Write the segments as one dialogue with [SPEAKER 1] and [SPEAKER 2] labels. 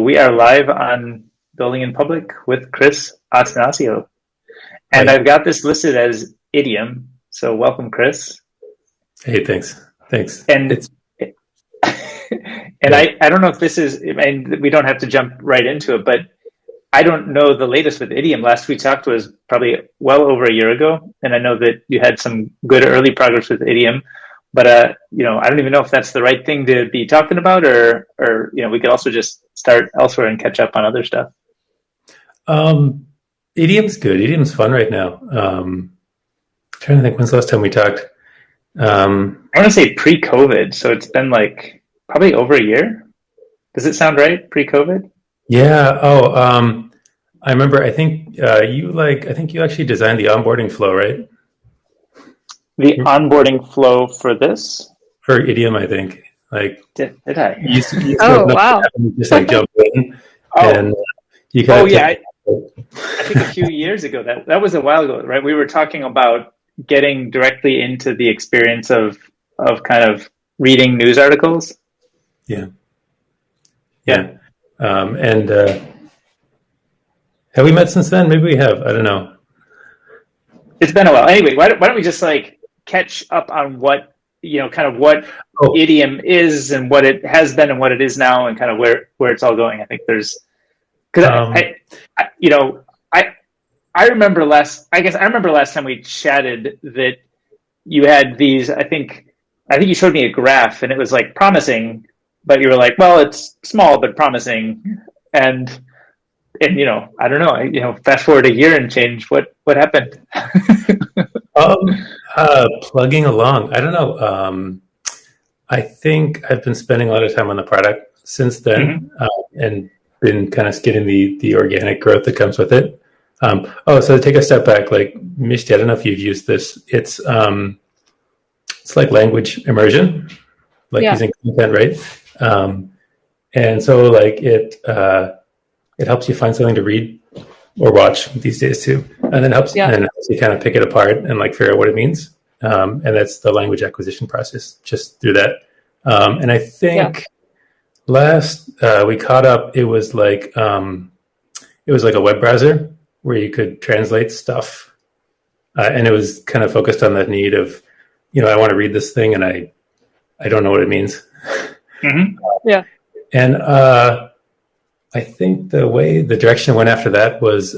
[SPEAKER 1] We are live on Building in Public with Chris Atenasio. And
[SPEAKER 2] Hi.
[SPEAKER 1] I've got this listed as Idiom. So welcome, Chris.
[SPEAKER 2] Hey, thanks. Thanks.
[SPEAKER 1] And
[SPEAKER 2] It's
[SPEAKER 1] and
[SPEAKER 2] yeah.
[SPEAKER 1] I don't know if this is, and we don't have to jump right into it, but I don't know the latest with Idiom. Last we talked was probably well over a year ago. And I know that you had some good early progress with Idiom. But I don't even know if that's the right thing to be talking about, or we could also just start elsewhere and catch up on other stuff.
[SPEAKER 2] Um, Idiom's good. Idiom's fun right now. Trying to think when's the last time we talked.
[SPEAKER 1] I want to say pre-COVID, so it's been like probably over a year. Does it sound right? Pre-COVID?
[SPEAKER 2] Yeah. Oh, I remember. I think you actually designed the onboarding flow, right?
[SPEAKER 1] The onboarding flow for this?
[SPEAKER 2] For Idiom, I think. Like
[SPEAKER 1] Did I?
[SPEAKER 2] you used to
[SPEAKER 3] Oh,
[SPEAKER 2] open up the
[SPEAKER 3] wow.
[SPEAKER 2] app and you just like jump in,
[SPEAKER 1] Oh,
[SPEAKER 2] and you kind
[SPEAKER 1] oh
[SPEAKER 2] of take.
[SPEAKER 1] yeah. I think a few years ago. That was a while ago, right? We were talking about getting directly into the experience of kind of reading news articles.
[SPEAKER 2] Yeah.
[SPEAKER 1] Yeah,
[SPEAKER 2] Yeah. And have we met since then? Maybe we have. I don't know.
[SPEAKER 1] it's been a while. Anyway, why don't we just like catch up on what kind of what
[SPEAKER 2] Oh,
[SPEAKER 1] Idiom is and what it has been and what it is now and kind of where it's all going. I think there's because
[SPEAKER 2] um,
[SPEAKER 1] I you know I remember last time we chatted that you had these. I think you showed me a graph and it was like promising, but you were like, well, it's small but promising, and I don't know. Fast forward a year and change. What happened?
[SPEAKER 2] Plugging along. I don't know. I think I've been spending a lot of time on the product since
[SPEAKER 1] Hmm.
[SPEAKER 2] then, and been kind of getting the organic growth that comes with it. So to take a step back, like Mishti, I don't know if you've used this. It's like language immersion, like
[SPEAKER 3] Yeah.
[SPEAKER 2] using content, right? And so like it helps you find something to read or watch these days too, and then
[SPEAKER 3] Yeah.
[SPEAKER 2] helps you kind of pick it apart and like figure out what it means. And that's the language acquisition process, just through that. And I
[SPEAKER 3] Yeah.
[SPEAKER 2] think last we caught up, it was like a web browser where you could translate stuff, and it was kind of focused on that need of, I want to read this thing and I don't know what it means.
[SPEAKER 1] Hmm.
[SPEAKER 3] Yeah.
[SPEAKER 2] And I think the direction I went after that was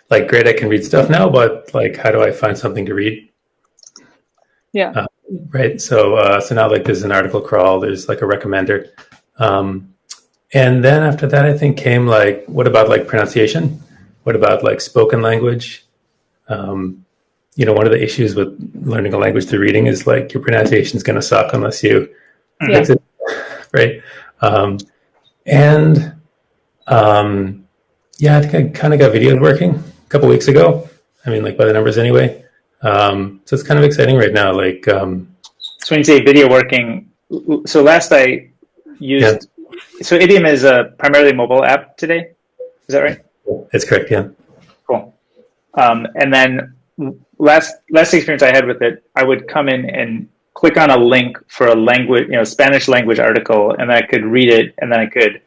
[SPEAKER 2] like, great, I can read stuff now, but like, how do I find something to read?
[SPEAKER 3] Yeah.
[SPEAKER 2] Uh, right. So now like there's an article crawl, there's like a recommender. Um, and then after that, I think came like, what about like pronunciation? What about like spoken language? Um, One of the issues with learning a language through reading is like your pronunciation is going to suck unless you
[SPEAKER 3] Yeah.
[SPEAKER 2] fix it, right? Um, and Yeah, I think I kind of got videos working a couple weeks ago. I mean, like by the numbers anyway. So it's kind of exciting right now. Like,
[SPEAKER 1] So when you say video working, so last I
[SPEAKER 2] yeah,
[SPEAKER 1] used, so Idiom is a primarily mobile app today. Is that right?
[SPEAKER 2] it's correct. Yeah.
[SPEAKER 1] Cool. And then last experience I had with it, I would come in and click on a link for a language, Spanish language article, and then I could read it, and then I could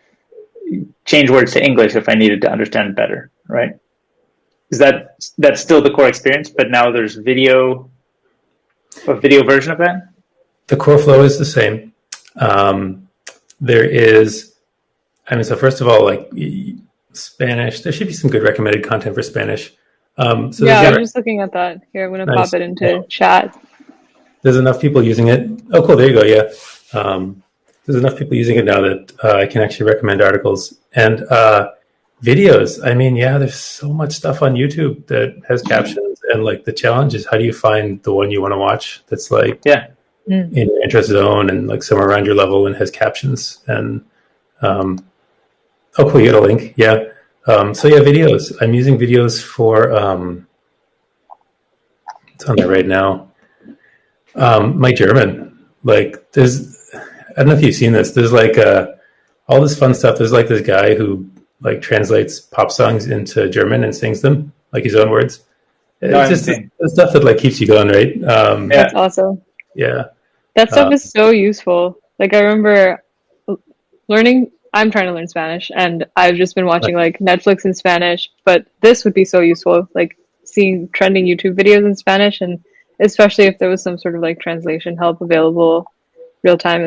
[SPEAKER 1] change words to English if I needed to understand better. Right? Is that's still the core experience, but now there's a video version of that?
[SPEAKER 2] The core flow is the same. Um, there is, I mean, so first of all, like Spanish, there should be some good recommended content for Spanish. So
[SPEAKER 3] Yeah. I was
[SPEAKER 2] there's
[SPEAKER 3] just looking at that. Here, I'm going to pop
[SPEAKER 2] nice.
[SPEAKER 3] it into chat.
[SPEAKER 2] There's enough people using it. Oh, cool. There you go. Yeah. There's enough people using it now that I can actually recommend articles and videos. I mean, yeah, there's so much stuff on YouTube that has captions, and like the challenge is how do you find the one you want to watch that's like
[SPEAKER 1] Yeah.
[SPEAKER 3] Mm.
[SPEAKER 2] in your interest zone and like somewhere around your level and has captions. And oh, cool, you got a link. Yeah. So yeah, videos. I'm using videos for it's on there right now. My German, like I don't know if you've seen this. There's like all this fun stuff. There's like this guy who like translates pop songs into German and sings them like his own words.
[SPEAKER 1] No,
[SPEAKER 2] It's
[SPEAKER 1] I'm
[SPEAKER 2] just
[SPEAKER 1] seeing.
[SPEAKER 2] the stuff that like keeps you going, right?
[SPEAKER 1] Yeah.
[SPEAKER 3] That's awesome.
[SPEAKER 2] Yeah.
[SPEAKER 3] That stuff
[SPEAKER 2] Uh,
[SPEAKER 3] is so useful. Like, I remember learning I'm trying to learn Spanish, and I've just been watching like Netflix in Spanish, but this would be so useful, like seeing trending YouTube videos in Spanish, and especially if there was some sort of like translation help available real time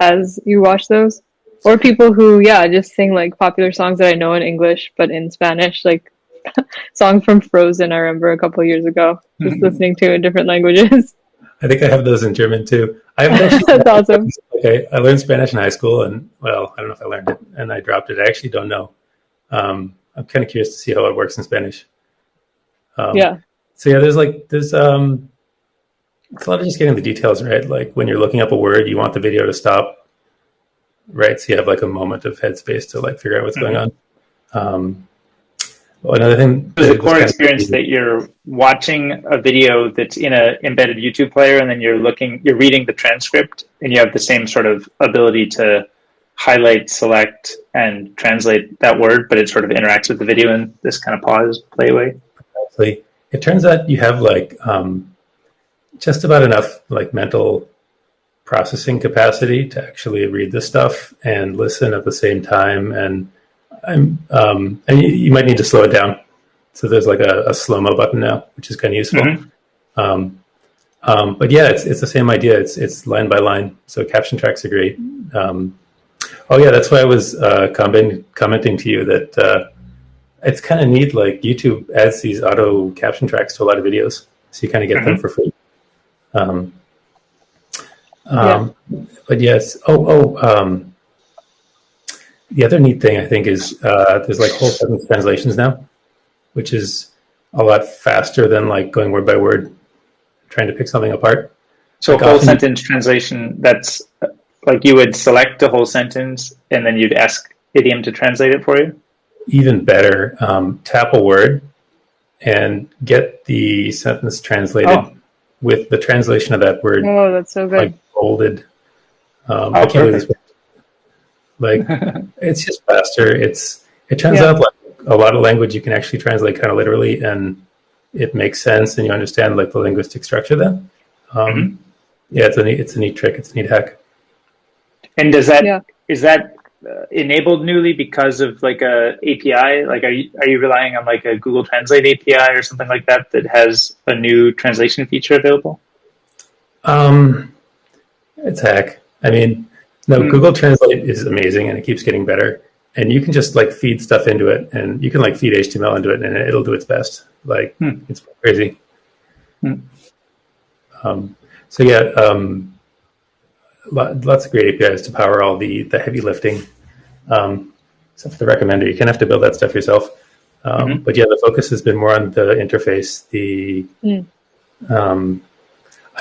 [SPEAKER 3] as you watch those. Or people who, yeah, just sing like popular songs that I know in English but in Spanish, like songs from Frozen I remember a couple of years ago, just listening to in different languages.
[SPEAKER 2] I think I have those in German too. I haven't actually.
[SPEAKER 3] That's awesome.
[SPEAKER 2] Okay, I learned Spanish in high school, and well, I don't know if I learned it, and I dropped it. I actually don't know. I'm kind of curious to see how it works in Spanish.
[SPEAKER 3] Yeah.
[SPEAKER 2] So yeah, there's it's a lot of just getting the details right. Like when you're looking up a word, you want the video to stop, right? So you have like a moment of headspace to like figure out what's going on. Well, another thing
[SPEAKER 1] is the core experience that you're watching a video that's in a embedded YouTube player, and then you're reading the transcript, and you have the same sort of ability to highlight, select, and translate that word, but it sort of interacts with the video in this kind of pause play way.
[SPEAKER 2] Exactly. It turns out you have like just about enough like mental processing capacity to actually read this stuff and listen at the same time, and and you might need to slow it down. So there's like a slow-mo button now, which is kind of useful. But yeah, it's the same idea. It's line by line. So caption tracks are great. Oh yeah, that's why I was commenting to you that it's kind of neat. Like YouTube adds these auto caption tracks to a lot of videos, so you kind of get them for free. But yes. The other neat thing I think is there's like whole sentence translations now, which is a lot faster than like going word by word, trying to pick something apart.
[SPEAKER 1] So like whole sentence translation, that's like you would select a whole sentence and then you'd ask Idiom to translate it for you?
[SPEAKER 2] Even better, tap a word and get the sentence translated with the translation of that word.
[SPEAKER 3] Oh, that's so good.
[SPEAKER 2] Like bolded. I can't believe this. Like it's just faster. It turns out like a lot of language you can actually translate kind of literally, and it makes sense, and you understand like the linguistic structure then. Yeah, it's a neat trick. It's a neat hack.
[SPEAKER 1] And is that enabled newly because of like a API? Like, are you relying on like a Google Translate API or something like that has a new translation feature available?
[SPEAKER 2] It's a hack. I mean, no, Google Translate is amazing and it keeps getting better. And you can just like feed stuff into it, and you can like feed HTML into it, and it'll do its best. Like it's crazy. So yeah, lots of great APIs to power all the heavy lifting. Except for the recommender, you kind of have to build that stuff yourself. But yeah, the focus has been more on the interface. I don't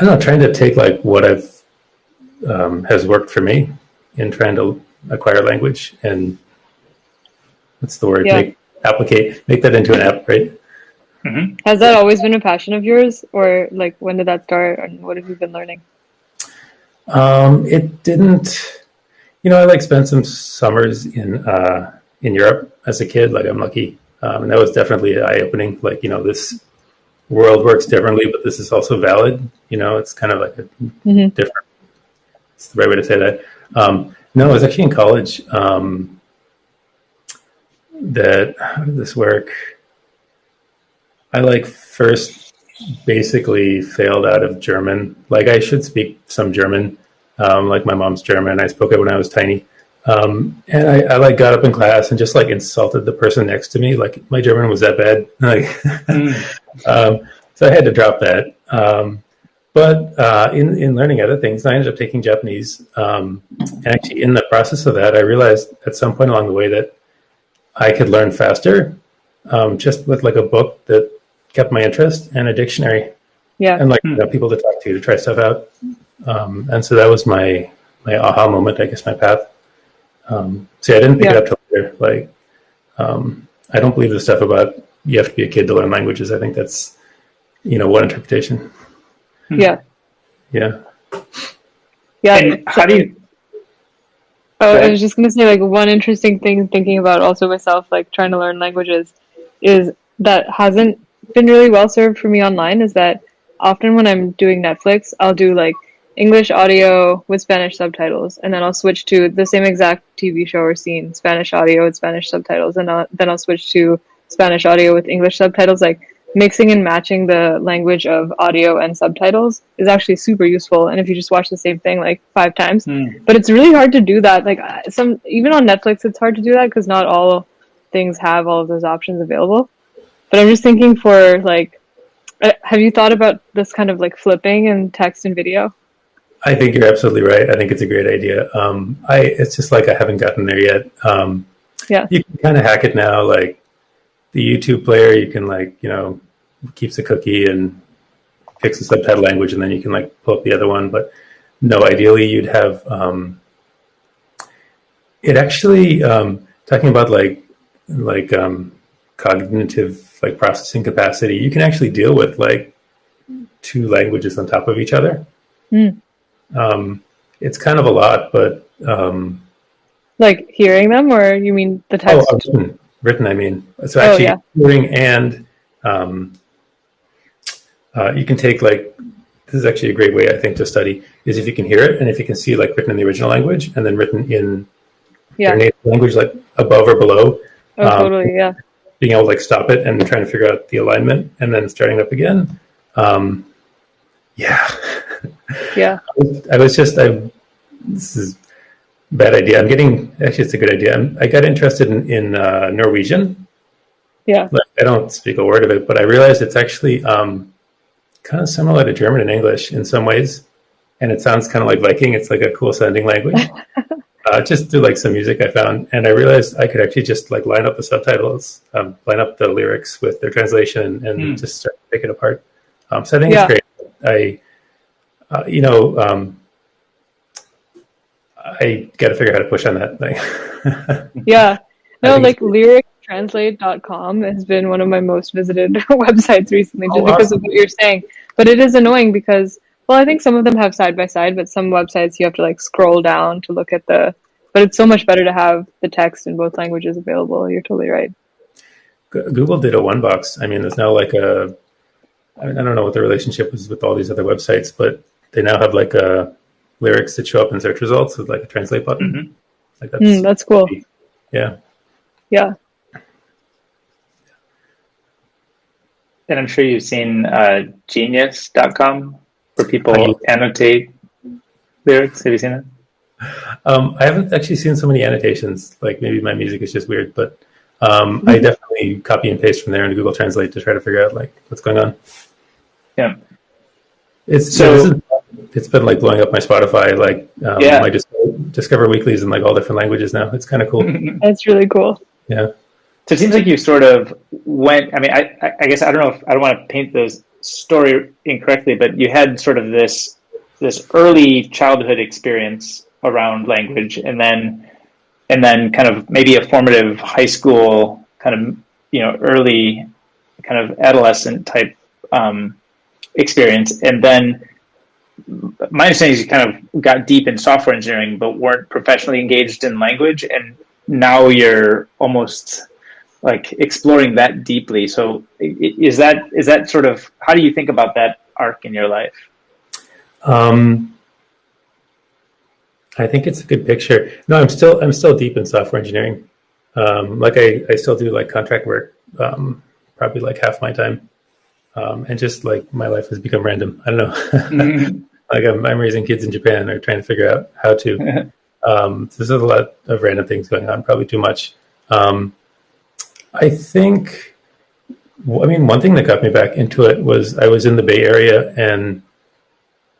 [SPEAKER 2] know, trying to take like what has worked for me in trying to acquire language, and what's the word? Make that into an app, right?
[SPEAKER 3] Has that always been a passion of yours, or like when did that start, and what have you been learning?
[SPEAKER 2] It didn't. I like spent some summers in Europe as a kid. Like I'm lucky, and that was definitely eye-opening. Like this world works differently, but this is also valid. It's kind of like a different. It's the right way to say that. No, I was actually in college. How did this work? I first basically failed out of German. Like I should speak some German. Like my mom's German. I spoke it when I was tiny. And I got up in class and just insulted the person next to me. Like my German was that bad. So I had to drop that. But in learning other things, I ended up taking Japanese. And actually in the process of that, I realized at some point along the way that I could learn faster just with a book that kept my interest and a dictionary.
[SPEAKER 3] Yeah.
[SPEAKER 2] And people to talk to try stuff out. And so that was my aha moment, I guess, my path. So I didn't pick it up till later. I don't believe the stuff about you have to be a kid to learn languages. I think that's, one interpretation.
[SPEAKER 3] Yeah.
[SPEAKER 2] Yeah.
[SPEAKER 3] Yeah.
[SPEAKER 1] And how do you...
[SPEAKER 3] I was just going to say, one interesting thing thinking about also myself, trying to learn languages, is that hasn't been really well served for me online, is that often when I'm doing Netflix, I'll do English audio with Spanish subtitles, and then I'll switch to the same exact TV show or scene, Spanish audio with Spanish subtitles, and then I'll switch to Spanish audio with English subtitles. Like mixing and matching the language of audio and subtitles is actually super useful. And if you just watch the same thing like 5 times, but it's really hard to do that. Like some even on Netflix, it's hard to do that because not all things have all of those options available. But I'm just thinking for like, have you thought about this kind of like flipping in text and video?
[SPEAKER 2] I think you're absolutely right. I think it's a great idea. It's just like I haven't gotten there yet.
[SPEAKER 3] Yeah.
[SPEAKER 2] You can kind of hack it now. Like the YouTube player, you can like, keeps a cookie and picks the subtitle language, and then you can like pull up the other one. But no, ideally you'd have it actually talking about like cognitive like processing capacity. You can actually deal with like two languages on top of each other. It's kind of a lot, but
[SPEAKER 3] like hearing them, or you mean the text?
[SPEAKER 2] Written. I mean, so actually hearing and you can take like, this is actually a great way I think to study is if you can hear it and if you can see like written in the original language and then written in their native language, like above or below.
[SPEAKER 3] Totally, yeah.
[SPEAKER 2] Being able to like stop it and trying to figure out the alignment and then starting up again. Yeah. This is a bad idea. It's a good idea. I got interested in Norwegian.
[SPEAKER 3] Yeah.
[SPEAKER 2] Like, I don't speak a word of it, but I realized it's actually kind of similar to German and English in some ways. And it sounds kind of like Viking. It's like a cool sounding language. Just through like some music I found. And I realized I could actually just like line up the subtitles, line up the lyrics with their translation and just start to pick it apart. So I think it's great. I got to figure out how to push on that thing.
[SPEAKER 3] Yeah. No, like lyrictranslate.com has been one of my most visited websites recently just because of what you're saying. But it is annoying because, well, I think some of them have side by side, but some websites you have to like scroll down to look at but it's so much better to have the text in both languages available. You're totally right.
[SPEAKER 2] Google did a one box. I mean, there's now like I don't know what the relationship is with all these other websites, but they now have like lyrics that show up in search results with like a translate button. Like
[SPEAKER 3] that's cool.
[SPEAKER 2] Yeah.
[SPEAKER 3] Yeah.
[SPEAKER 1] And I'm sure you've seen genius.com where people annotate lyrics. Have you seen it?
[SPEAKER 2] I haven't actually seen so many annotations. Like maybe my music is just weird, but I definitely copy and paste from there into Google Translate to try to figure out like what's going on.
[SPEAKER 1] Yeah.
[SPEAKER 2] It's been like blowing up my Spotify, like my Discover Weeklies in like all different languages now. It's kind of cool.
[SPEAKER 3] That's really cool.
[SPEAKER 2] Yeah.
[SPEAKER 1] So it seems like you sort of went, I mean, I guess I don't know if I don't want to paint the story incorrectly, but you had sort of this early childhood experience around language and then kind of maybe a formative high school kind of, early kind of adolescent type experience. And then my understanding is you kind of got deep in software engineering, but weren't professionally engaged in language. And now you're almost like exploring that deeply. So is that sort of, how do you think about that arc in your life?
[SPEAKER 2] I think it's a good picture. No, I'm still deep in software engineering. Like I still do like contract work, probably like half my time. And just like my life has become random. I don't know. Like I'm raising kids in Japan or trying to figure out how to. There's a lot of random things going on, probably too much. I think, one thing that got me back into it was I was in the Bay Area and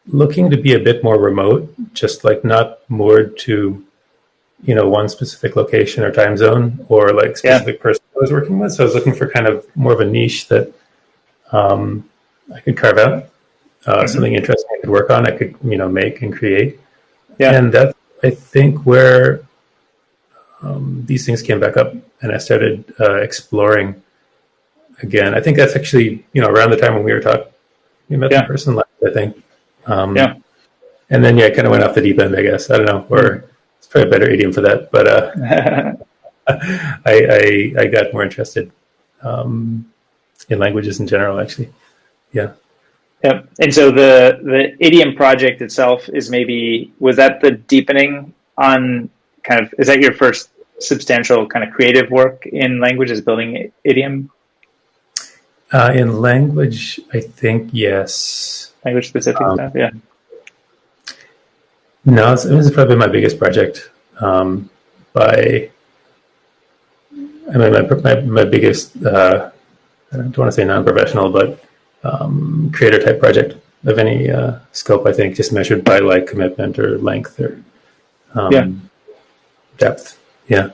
[SPEAKER 2] looking to be a bit more remote, just like not moored to, one specific location or time zone or like specific person I was working with. So I was looking for kind of more of a niche that I could carve out, something interesting I could work on, I could, make and create. Yeah. And that's, I think, where these things came back up and I started exploring again. I think that's actually, around the time when we were talking, we met in person last, I think. And then, I kind of went off the deep end, I guess. I don't know, or it's probably a better idiom for that. But I got more interested in languages in general, actually. Yeah.
[SPEAKER 1] Yep. And so the Idiom project itself is maybe, was that the deepening on kind of, is that your first substantial kind of creative work in language, is building Idiom,
[SPEAKER 2] In language, I think yes.
[SPEAKER 1] language specific stuff? Yeah.
[SPEAKER 2] No, this is probably my biggest project. By I mean, my biggest, I don't want to say non-professional, but creator type project of any scope, I think, just measured by like commitment or length or
[SPEAKER 1] Yeah.
[SPEAKER 2] depth. Yeah.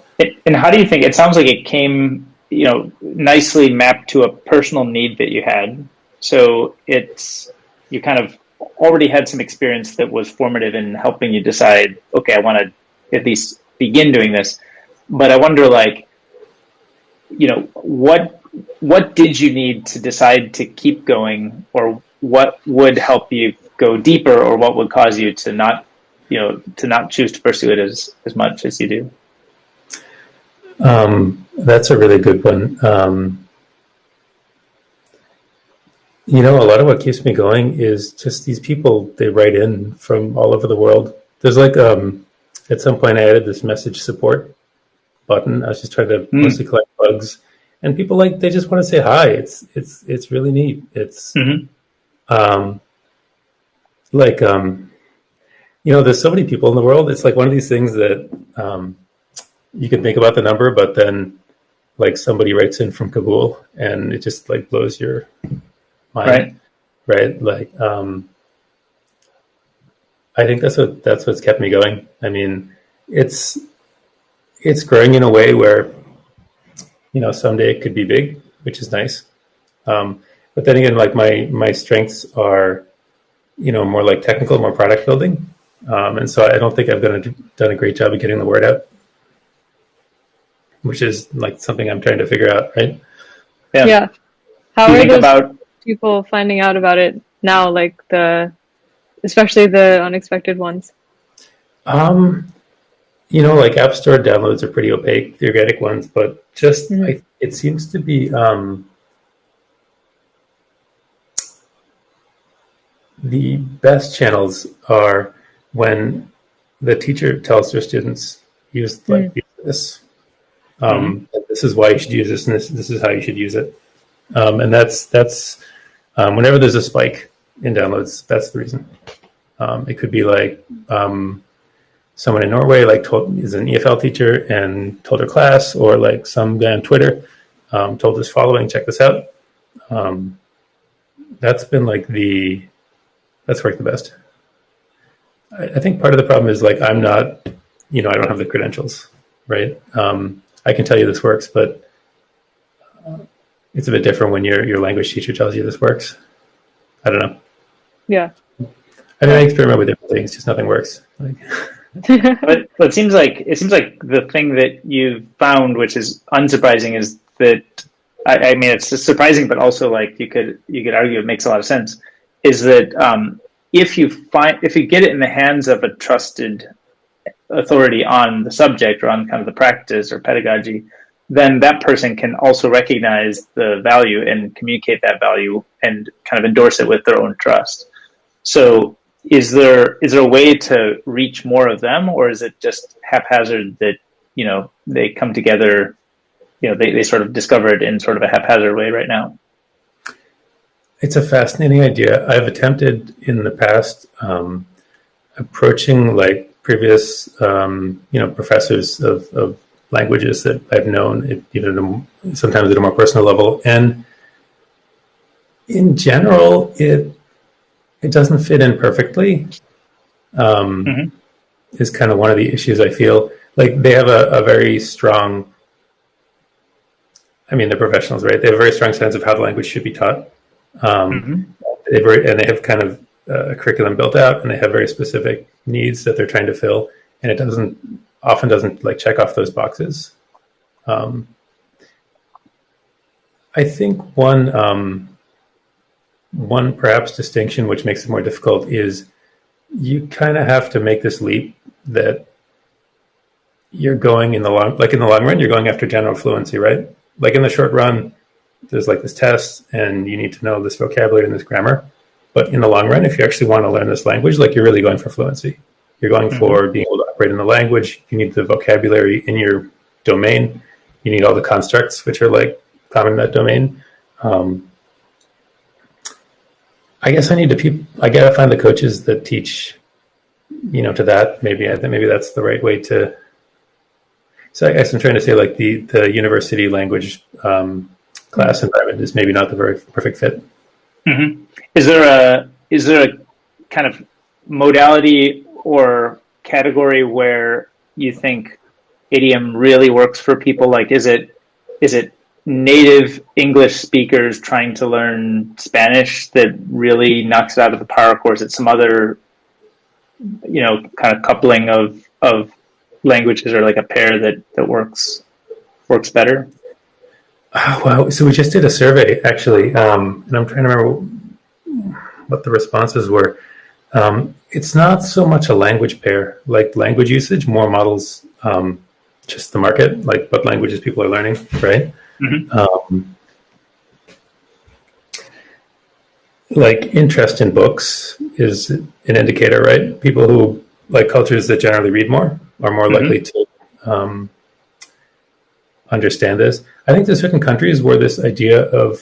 [SPEAKER 1] And how do you think, it sounds like it came, nicely mapped to a personal need that you had. So you kind of already had some experience that was formative in helping you decide, okay, I want to at least begin doing this. But I wonder, like, what did you need to decide to keep going, or what would help you go deeper, or what would cause you to not choose to pursue it as much as you do?
[SPEAKER 2] That's a really good one. A lot of what keeps me going is just these people, they write in from all over the world. There's like, at some point I added this message support button. I was just trying to mostly collect bugs, and people, like, they just want to say hi. It's really neat. It's, like, there's so many people in the world. It's like one of these things that, you could think about the number, but then like somebody writes in from Kabul and it just like blows your mind. Right. Like, I think that's what's kept me going. I mean, it's growing in a way where, someday it could be big, which is nice. But then again, like my strengths are, more like technical, more product building. And so I don't think I've done a great job of getting the word out, which is like something I'm trying to figure out, right?
[SPEAKER 3] Yeah. How are those people finding out about it now, like especially the unexpected ones?
[SPEAKER 2] Like App Store downloads are pretty opaque, the organic ones, but just it seems to be the best channels are when the teacher tells their students, use this. This is why you should use this, and this is how you should use it. And that's whenever there's a spike in downloads, that's the reason. It could be like someone in Norway is an EFL teacher and told her class, or like some guy on Twitter told his following, check this out. That's been like that's worked the best. I think part of the problem is like I'm not, I don't have the credentials, right? I can tell you this works, but it's a bit different when your language teacher tells you this works. I don't know.
[SPEAKER 3] Yeah.
[SPEAKER 2] I mean, I experiment with different things, just nothing works. Like,
[SPEAKER 1] but it seems like the thing that you found, which is unsurprising, is that I mean, it's surprising, but also like you could argue it makes a lot of sense. Is that if you get it in the hands of a trusted authority on the subject or on kind of the practice or pedagogy, then that person can also recognize the value and communicate that value and kind of endorse it with their own trust. So is there a way to reach more of them, or is it just haphazard that, they come together, they sort of discover it in sort of a haphazard way right now?
[SPEAKER 2] It's a fascinating idea. I've attempted in the past approaching like previous, professors of languages that I've known, sometimes at a more personal level. And in general, it doesn't fit in perfectly, is kind of one of the issues I feel. Like they have a very strong, I mean, they're professionals, right? They have a very strong sense of how the language should be taught. And they have kind of a curriculum built out, and they have very specific needs that they're trying to fill, and it often doesn't like check off those boxes. I think one perhaps distinction which makes it more difficult is you kind of have to make this leap that you're going in the long run, you're going after general fluency, right? Like in the short run, there's like this test and you need to know this vocabulary and this grammar. But in the long run, if you actually want to learn this language, like you're really going for fluency. You're going for being able to operate in the language. You need the vocabulary in your domain. You need all the constructs which are like common in that domain. I guess I gotta find the coaches that teach, to that. Maybe that's the right way to. So I guess I'm trying to say like the university language class environment is maybe not the very perfect fit.
[SPEAKER 1] Mm-hmm. Is there a kind of modality or category where you think idiom really works for people? Like, is it native English speakers trying to learn Spanish that really knocks it out of the park, or is it some other, kind of coupling of languages, or like a pair that works better?
[SPEAKER 2] Oh, wow. So we just did a survey actually, and I'm trying to remember what the responses were. It's not so much a language pair, like language usage, more models, just the market, like what languages people are learning, right? Mm-hmm. Like interest in books is an indicator, right? People who like cultures that generally read more are more likely to understand this. I think there's certain countries where this idea of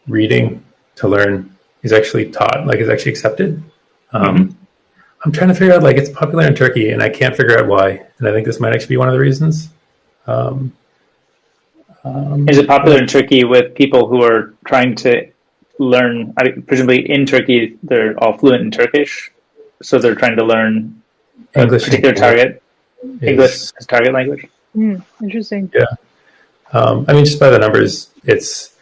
[SPEAKER 2] reading to learn is actually taught, like is actually accepted. I'm trying to figure out, like, it's popular in Turkey, and I can't figure out why. And I think this might actually be one of the reasons.
[SPEAKER 1] Is it popular in Turkey with people who are trying to learn? Presumably in Turkey, they're all fluent in Turkish, so they're trying to learn English, a particular target, English as target language.
[SPEAKER 3] Interesting.
[SPEAKER 2] Yeah. I mean, just by the numbers, it's,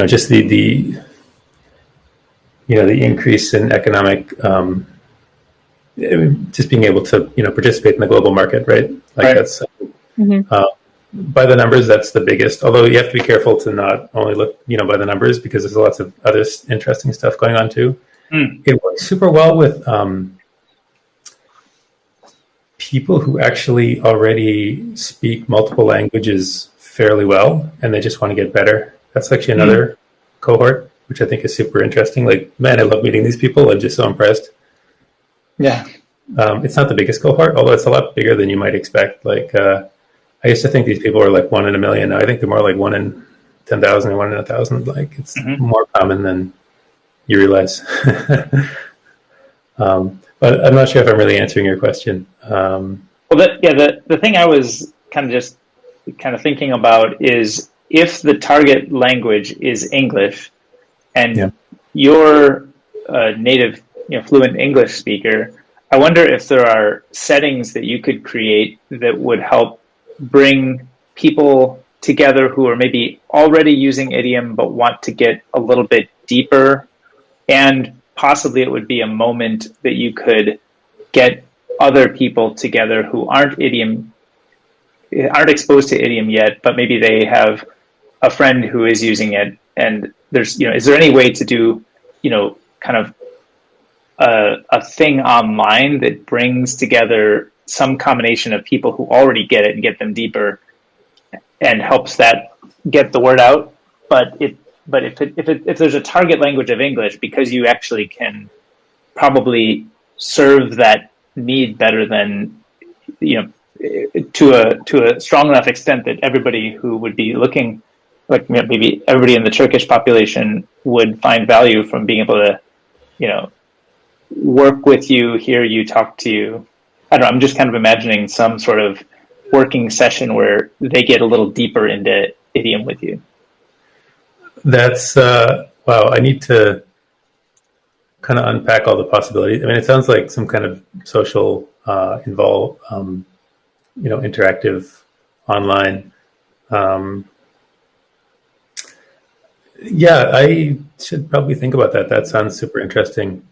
[SPEAKER 2] just the increase in economic, just being able to, participate in the global market, right? Like right. That's, by the numbers, that's the biggest, although you have to be careful to not only look, by the numbers, because there's lots of other interesting stuff going on too. It works super well with people who actually already speak multiple languages fairly well, and they just want to get better. That's actually another cohort, which I think is super interesting. Like, man, I love meeting these people. I'm just so impressed.
[SPEAKER 1] Yeah.
[SPEAKER 2] It's not the biggest cohort, although it's a lot bigger than you might expect. Like, I used to think these people are like 1 in a million. Now I think they're more like 1 in 10,000 or 1 in 1,000. Like, it's more common than you realize. But I'm not sure if I'm really answering your question.
[SPEAKER 1] The thing I was kind of thinking about is, if the target language is English, and you're a native, fluent English speaker, I wonder if there are settings that you could create that would help bring people together who are maybe already using idiom but want to get a little bit deeper, and possibly it would be a moment that you could get other people together who aren't exposed to idiom yet, but maybe they have a friend who is using it. And there's, is there any way to do, kind of a thing online that brings together some combination of people who already get it and get them deeper, and helps that get the word out? But if there's a target language of English, because you actually can probably serve that need better than, to a strong enough extent that everybody who would be looking, like maybe everybody in the Turkish population, would find value from being able to, work with you, hear you, talk to you. I don't know, I'm just kind of imagining some sort of working session where they get a little deeper into idiom with you.
[SPEAKER 2] That's, wow, I need to kind of unpack all the possibilities. I mean, it sounds like some kind of social, interactive online. Yeah, I should probably think about that. That sounds super interesting.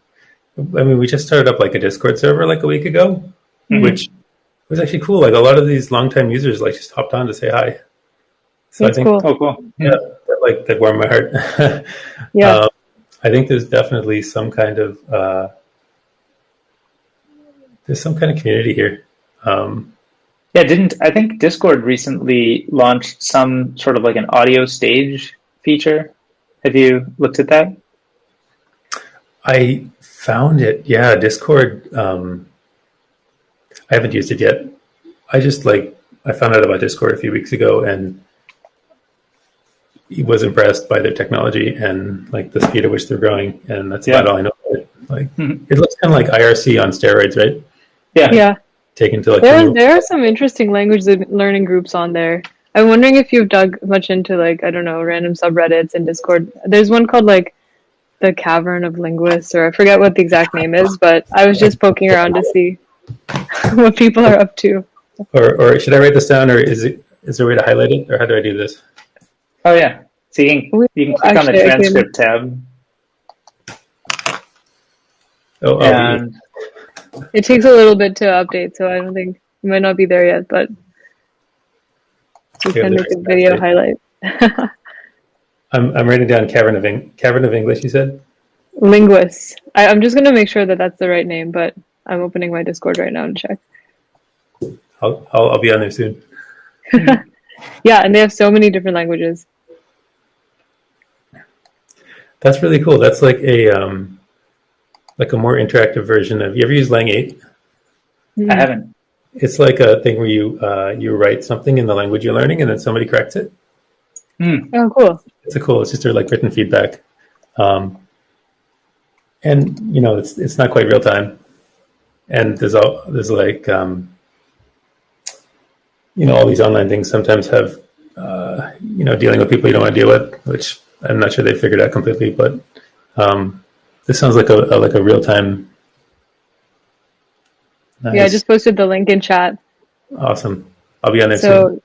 [SPEAKER 2] I mean, we just started up like a Discord server like a week ago, which was actually cool. Like, a lot of these longtime users like just hopped on to say hi. So
[SPEAKER 3] that's
[SPEAKER 2] I think,
[SPEAKER 3] cool.
[SPEAKER 1] Oh, cool.
[SPEAKER 2] Yeah, that warmed my heart.
[SPEAKER 3] Yeah.
[SPEAKER 2] I think there's definitely some kind of community here.
[SPEAKER 1] I think Discord recently launched some sort of like an audio stage feature? Have you looked at that?
[SPEAKER 2] I found it. Yeah, Discord. I haven't used it yet. I found out about Discord a few weeks ago, and he was impressed by their technology and like the speed at which they're growing, and that's about all I know about it. Like, it looks kind of like IRC on steroids, right?
[SPEAKER 1] Yeah.
[SPEAKER 3] Yeah.
[SPEAKER 2] Taken to like
[SPEAKER 3] there are some interesting language learning groups on there. I'm wondering if you've dug much into like, I don't know, random subreddits and Discord. There's one called like the Cavern of Linguists, or I forget what the exact name is, but I was just poking around to see what people are up to.
[SPEAKER 2] Or should I write this down, or is there a way to highlight it, or how do I do this?
[SPEAKER 1] Oh yeah. So you can click on the transcript tab.
[SPEAKER 2] And
[SPEAKER 3] it takes a little bit to update, so I don't think it might not be there yet, but you can make a video highlight.
[SPEAKER 2] I'm writing down Cavern of English, you said?
[SPEAKER 3] Linguists. I'm just going to make sure that that's the right name, but I'm opening my Discord right now to check.
[SPEAKER 2] I'll be on there soon.
[SPEAKER 3] Yeah, and they have so many different languages.
[SPEAKER 2] That's really cool. That's like a more interactive version of. You ever use Lang 8?
[SPEAKER 1] I haven't.
[SPEAKER 2] It's like a thing where you write something in the language you're learning, and then somebody corrects it.
[SPEAKER 3] Oh, cool!
[SPEAKER 2] It's just like written feedback, and it's not quite real time, and there's like all these online things sometimes have dealing with people you don't want to deal with, which I'm not sure they figured out completely, but this sounds like a real time. Nice.
[SPEAKER 3] Yeah, I just posted the link in chat.
[SPEAKER 2] Awesome. I'll be on there soon.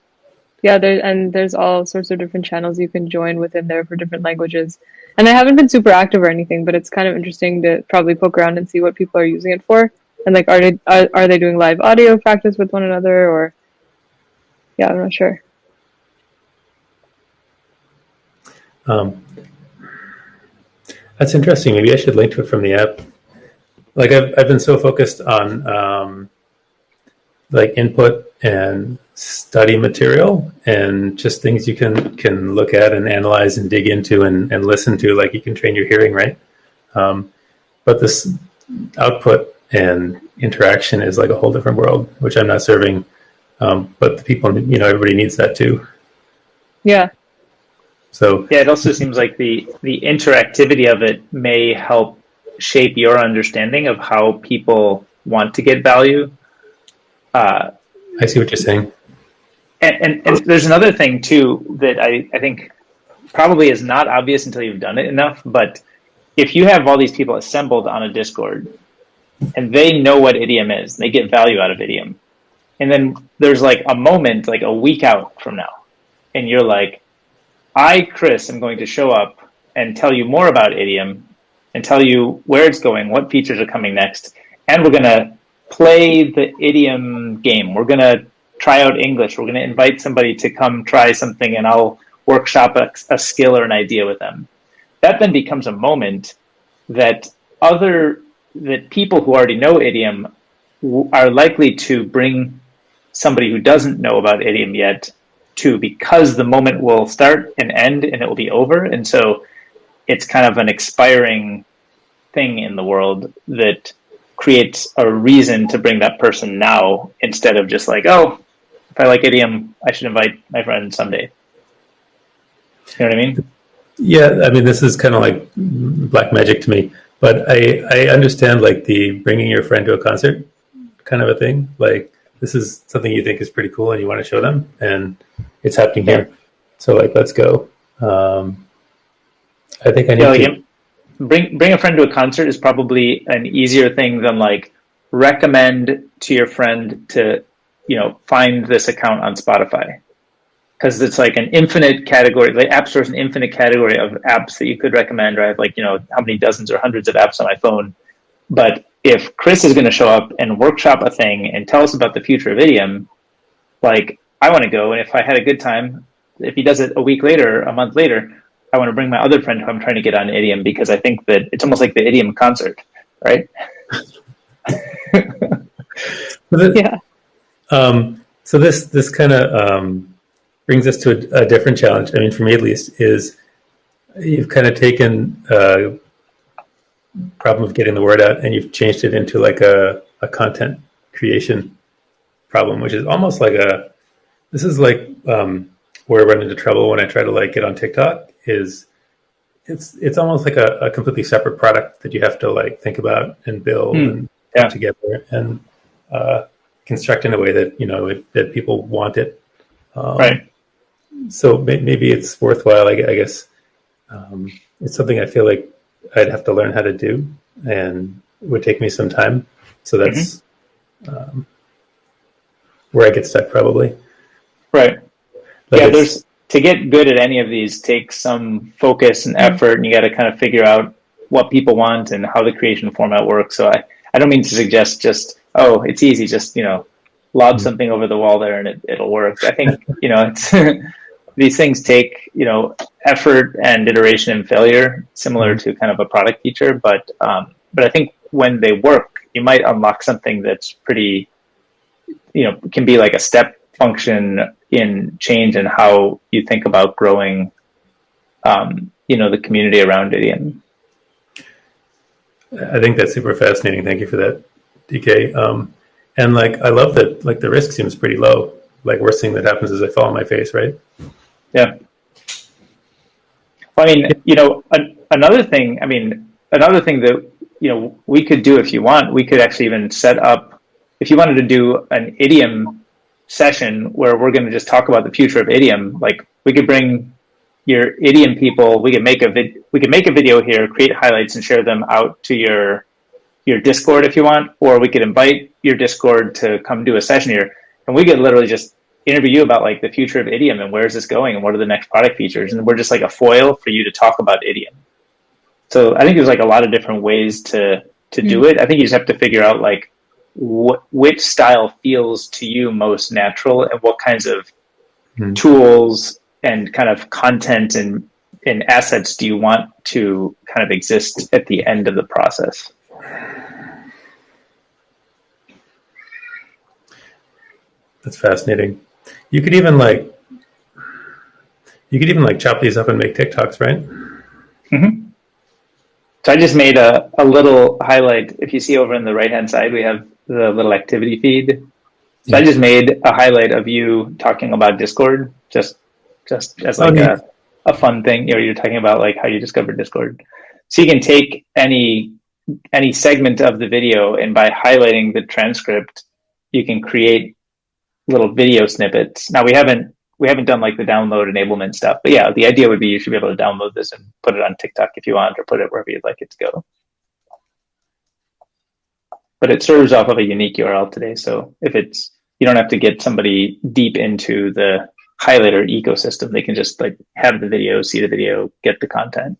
[SPEAKER 3] Yeah, there's all sorts of different channels you can join within there for different languages. And I haven't been super active or anything, but it's kind of interesting to probably poke around and see what people are using it for. And like, are they doing live audio practice with one another, or yeah, I'm not sure.
[SPEAKER 2] That's interesting. Maybe I should link to it from the app. Like I've been so focused on like input and study material and just things you can look at and analyze and dig into and listen to, like you can train your hearing, right? But this output and interaction is like a whole different world, which I'm not serving. But the people, everybody needs that too.
[SPEAKER 3] Yeah.
[SPEAKER 2] So
[SPEAKER 1] yeah, it also seems like the interactivity of it may help shape your understanding of how people want to get value.
[SPEAKER 2] I see what you're saying.
[SPEAKER 1] And there's another thing too that I think probably is not obvious until you've done it enough, but if you have all these people assembled on a Discord and they know what Idiom is, they get value out of Idiom, and then there's like a moment, like a week out from now, and you're like, I, Chris, am going to show up and tell you more about Idiom and tell you where it's going, what features are coming next, and we're going to play the Idiom game. We're going to try out English. We're going to invite somebody to come try something, and I'll workshop a skill or an idea with them. That then becomes a moment that people who already know Idiom are likely to bring somebody who doesn't know about Idiom yet to, because the moment will start and end and it will be over. And so it's kind of an expiring thing in the world that creates a reason to bring that person now, instead of just like, oh, if I like Idiom, I should invite my friend someday. You know what I mean?
[SPEAKER 2] Yeah, I mean, this is kind of like black magic to me, but I understand like the bringing your friend to a concert kind of a thing. Like, this is something you think is pretty cool and you want to show them, and it's happening here. So like, let's go. I think I need to
[SPEAKER 1] bring a friend to a concert is probably an easier thing than like recommend to your friend to, find this account on Spotify. Because it's like an infinite category. The App Store is an infinite category of apps that you could recommend. Or I have like, how many dozens or hundreds of apps on my phone. But if Chris is going to show up and workshop a thing and tell us about the future of Idiom, like, I want to go. And if I had a good time, if he does it a week later, a month later, I want to bring my other friend who I'm trying to get on Idiom, because I think that it's almost like the Idiom concert, right?
[SPEAKER 3] Yeah.
[SPEAKER 2] So this kind of brings us to a different challenge. I mean, for me at least, is you've kind of taken problem of getting the word out and you've changed it into like a content creation problem, which is almost like this is like where I run into trouble when I try to like get on TikTok is it's almost like a completely separate product that you have to like think about and build and put together and construct in a way that, you know, that people want it.
[SPEAKER 1] Right.
[SPEAKER 2] So maybe it's worthwhile, I guess. It's something I feel like I'd have to learn how to do and it would take me some time. So that's where I get stuck probably.
[SPEAKER 1] Right.
[SPEAKER 2] Like
[SPEAKER 1] yeah, there's to get good at any of these takes some focus and effort, and you got to kind of figure out what people want and how the creation format works. So I don't mean to suggest just, oh, it's easy, just, you know, lob something over the wall there and it'll work. I think, you know, it's these things take, you know, effort and iteration and failure, similar to kind of a product feature. But I think when they work, you might unlock something that's pretty, you know, can be like a step function in change in how you think about growing, you know, the community around Idiom.
[SPEAKER 2] I think that's super fascinating. Thank you for that, DK. And like, I love that, like the risk seems pretty low. Like worst thing that happens is I fall on my face, right?
[SPEAKER 1] Yeah. I mean, you know, another thing that, you know, we could do if you want, we could actually even set up, if you wanted to do an Idiom session where we're going to just talk about the future of Idiom, like we could bring your Idiom people, we could make a video here, create highlights and share them out to your Discord if you want, or we could invite your Discord to come do a session here, and we could literally just interview you about like the future of Idiom and where is this going and what are the next product features, and we're just like a foil for you to talk about Idiom. So I think there's like a lot of different ways to do it. I think you just have to figure out like which style feels to you most natural and what kinds of tools and kind of content and assets do you want to kind of exist at the end of the process.
[SPEAKER 2] That's fascinating. You could even like chop these up and make TikToks, right?
[SPEAKER 1] Mm-hmm. So I just made a little highlight. If you see over in the right-hand side, we have the little activity feed. So I just made a highlight of you talking about Discord, just as like a fun thing. You know, you're talking about like how you discovered Discord. So you can take any segment of the video, and by highlighting the transcript, you can create little video snippets. Now we haven't done like the download enablement stuff, but yeah, the idea would be you should be able to download this and put it on TikTok if you want, or put it wherever you'd like it to go. But it serves off of a unique URL today, so if it's, you don't have to get somebody deep into the highlighter ecosystem. They can just like have the video, see the video, get the content.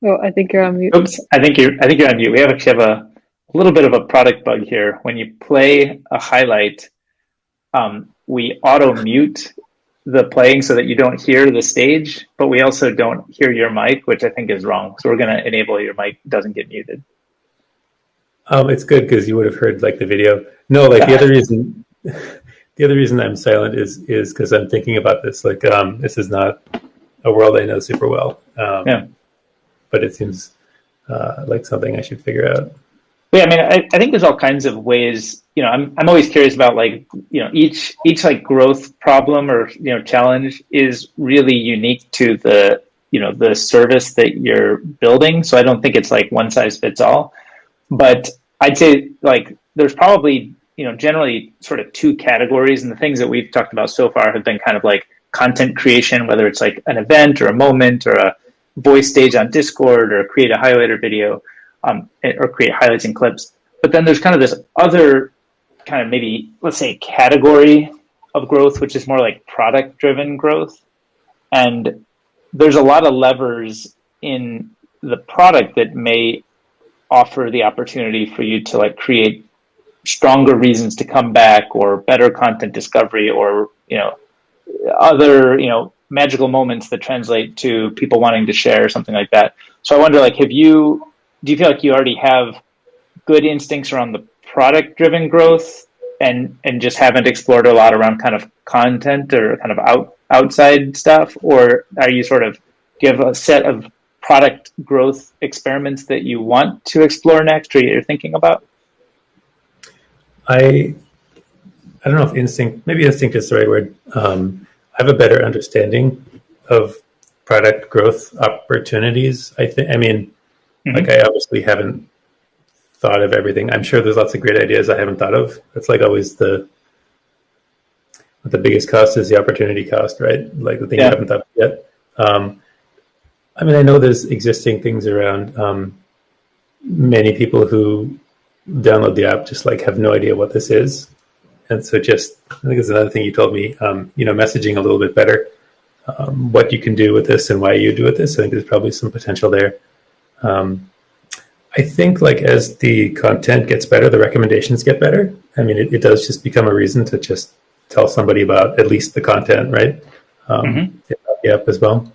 [SPEAKER 3] Oh, I think you're on mute.
[SPEAKER 1] Oops, I think you're on mute. We actually have a little bit of a product bug here. When you play a highlight, we auto mute the playing so that you don't hear the stage, but we also don't hear your mic, which I think is wrong. So we're going to enable your mic doesn't get muted.
[SPEAKER 2] It's good because you would have heard like the video. No, like the other reason I'm silent is because I'm thinking about this. Like, this is not a world I know super well. But it seems like something I should figure out.
[SPEAKER 1] Yeah, I mean, I think there's all kinds of ways. You know, I'm always curious about like, you know, each like growth problem or, you know, challenge is really unique to the, you know, the service that you're building. So I don't think it's like one size fits all. But I'd say like there's probably, you know, generally sort of two categories, and the things that we've talked about so far have been kind of like content creation, whether it's like an event or a moment or a voice stage on Discord or create a highlighter video. Or create highlights and clips. But then there's kind of this other kind of maybe, let's say, category of growth, which is more like product-driven growth. And there's a lot of levers in the product that may offer the opportunity for you to like create stronger reasons to come back, or better content discovery, or, you know, other, you know, magical moments that translate to people wanting to share, something like that. So I wonder, like, do you feel like you already have good instincts around the product-driven growth and just haven't explored a lot around kind of content or kind of outside stuff, or are you sort of, do you have a set of product growth experiments that you want to explore next, or you're thinking about?
[SPEAKER 2] I don't know if maybe instinct is the right word. I have a better understanding of product growth opportunities. I mean, like I obviously haven't thought of everything. I'm sure there's lots of great ideas I haven't thought of. It's like always the biggest cost is the opportunity cost, right? Like the thing you haven't thought of yet. I mean, I know there's existing things around. Many people who download the app just like have no idea what this is. And so just, I think it's another thing you told me, messaging a little bit better, what you can do with this and why you do with this. I think there's probably some potential there. I think like as the content gets better, the recommendations get better. I mean, it does just become a reason to just tell somebody about at least the content, right? The app as well.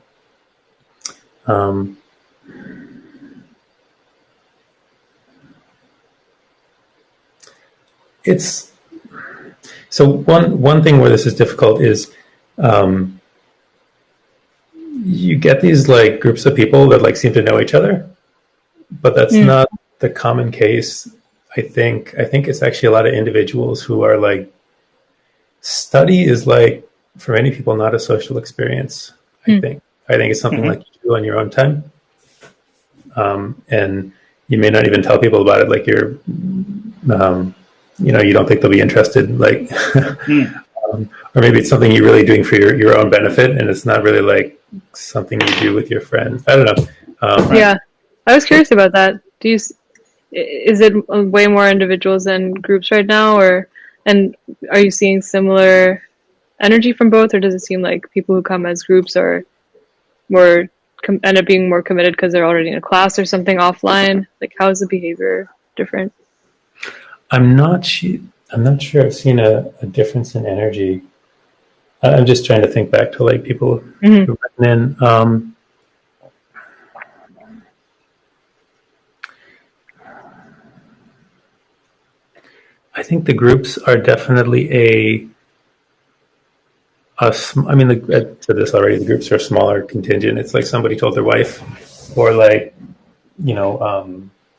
[SPEAKER 2] It's so one thing where this is difficult is you get these like groups of people that like seem to know each other, but that's not the common case. I think it's actually a lot of individuals who are like, study is like for many people not a social experience. I think it's something like you do on your own time, and you may not even tell people about it. Like you're you don't think they'll be interested, like, or maybe it's something you're really doing for your own benefit, and it's not really like something you do with your friends. I don't know.
[SPEAKER 3] Yeah, I was curious about that. Is it way more individuals than groups right now, and are you seeing similar energy from both, or does it seem like people who come as groups are more end up being more committed because they're already in a class or something offline? Like, how is the behavior different?
[SPEAKER 2] I'm not sure I've seen a difference in energy. I'm just trying to think back to like people who've written in. I think the groups are definitely I mean, I said this already, the groups are a smaller contingent. It's like somebody told their wife, or like,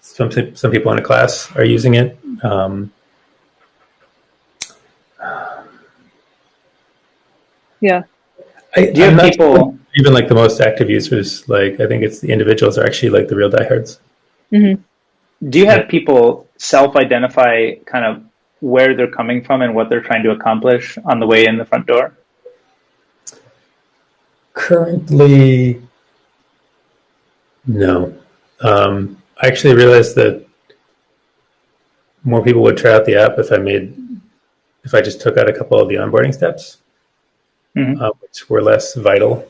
[SPEAKER 2] some people in a class are using it.
[SPEAKER 3] Yeah.
[SPEAKER 1] Do you have people,
[SPEAKER 2] even like the most active users, like I think it's the individuals are actually like the real diehards.
[SPEAKER 1] Do you have people self-identify kind of where they're coming from and what they're trying to accomplish on the way in the front door?
[SPEAKER 2] Currently, no. I actually realized that more people would try out the app if I just took out a couple of the onboarding steps, which were less vital.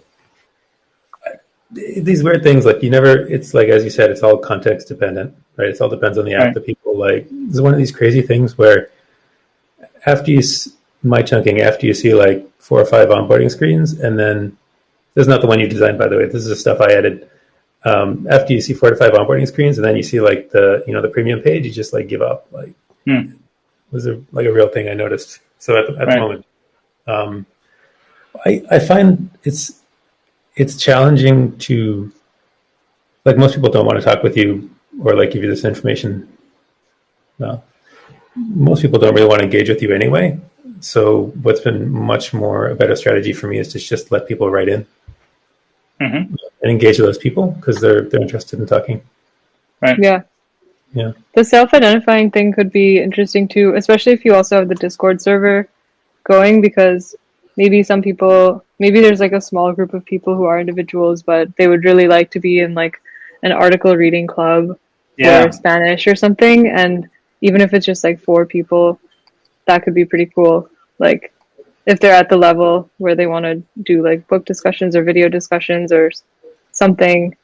[SPEAKER 2] These weird things, like it's like, as you said, it's all context dependent, right? It all depends on the app that people like. It's one of these crazy things where after you see like 4 or 5 onboarding screens, and then this is not the one you designed, by the way. This is the stuff I added. After you see 4 to 5 onboarding screens, and then you see like the premium page, you just like give up. Like, it was like a real thing I noticed. So at the moment, I find it's challenging to, like, most people don't want to talk with you or like give you this information. No, most people don't really want to engage with you anyway. So what's been much more a better strategy for me is to just let people write in and engage with those people because they're interested in talking.
[SPEAKER 3] Right. Yeah.
[SPEAKER 2] Yeah.
[SPEAKER 3] The self-identifying thing could be interesting too, especially if you also have the Discord server going, because maybe there's like a small group of people who are individuals, but they would really like to be in like an article reading club or Spanish or something. And even if it's just like 4 people, that could be pretty cool. Like if they're at the level where they want to do like book discussions or video discussions or something,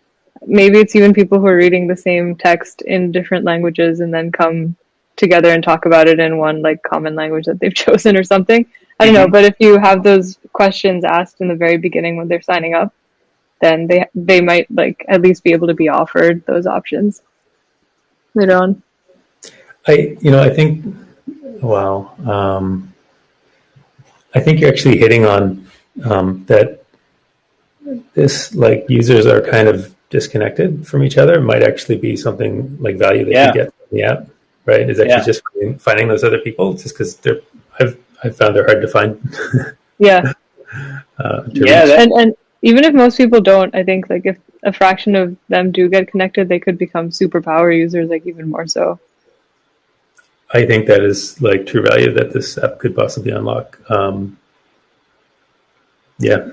[SPEAKER 3] maybe it's even people who are reading the same text in different languages and then come together and talk about it in one like common language that they've chosen or something. I don't know, but if you have those questions asked in the very beginning when they're signing up, then they might like at least be able to be offered those options later on.
[SPEAKER 2] I think Wow. I think you're actually hitting on that this like users are kind of disconnected from each other might actually be something like value they could
[SPEAKER 1] Yeah,
[SPEAKER 2] get from the app, right? Is actually
[SPEAKER 1] yeah,
[SPEAKER 2] just finding those other people just because I've found they're hard to find
[SPEAKER 3] Yeah.
[SPEAKER 2] to
[SPEAKER 1] yeah.
[SPEAKER 2] reach.
[SPEAKER 3] And even if most people don't, I think like if a fraction of them do get connected, they could become superpower users, like even more so.
[SPEAKER 2] I think that is like true value that this app could possibly unlock. Yeah.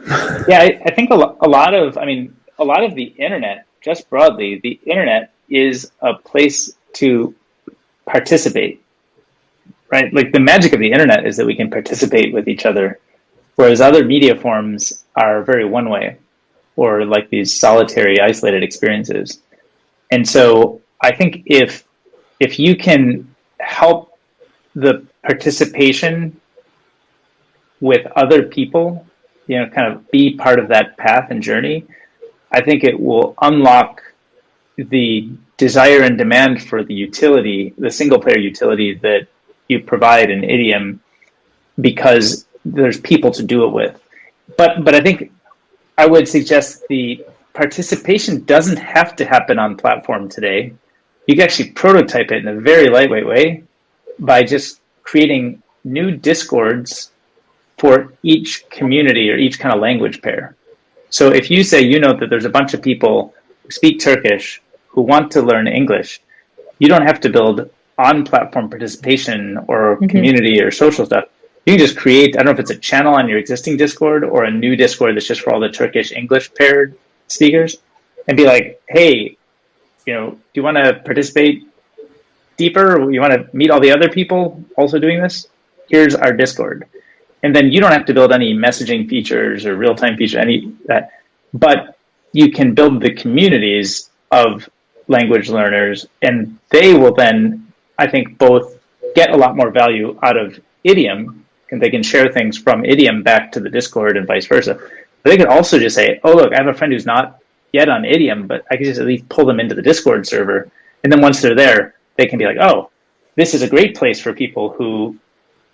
[SPEAKER 1] Yeah, I think a lot of, I mean, a lot of the internet, just broadly, the internet is a place to participate, right? Like the magic of the internet is that we can participate with each other, whereas other media forms are very one way or like these solitary, isolated experiences. And so I think if you can help the participation with other people, you know, kind of be part of that path and journey, I think it will unlock the desire and demand for the utility, the single player utility that you provide in Idiom, because there's people to do it with. But I think I would suggest the participation doesn't have to happen on platform today. You can actually prototype it in a very lightweight way by just creating new discords for each community or each kind of language pair. So if you say you know that there's a bunch of people who speak Turkish who want to learn English, you don't have to build on-platform participation or
[SPEAKER 3] Hmm.
[SPEAKER 1] community or social stuff. You can just create, I don't know if it's a channel on your existing Discord or a new Discord that's just for all the Turkish English paired speakers, and be like, hey, you know, do you want to participate deeper? You want to meet all the other people also doing this? Here's our Discord. And then you don't have to build any messaging features or real-time features, any that, but you can build the communities of language learners, and they will then, I think, both get a lot more value out of Idiom, and they can share things from Idiom back to the Discord and vice versa. But they could also just say, "Oh, look, I have a friend who's not yet on Idiom, but I can just at least pull them into the Discord server." And then once they're there, they can be like, "Oh, this is a great place for people who,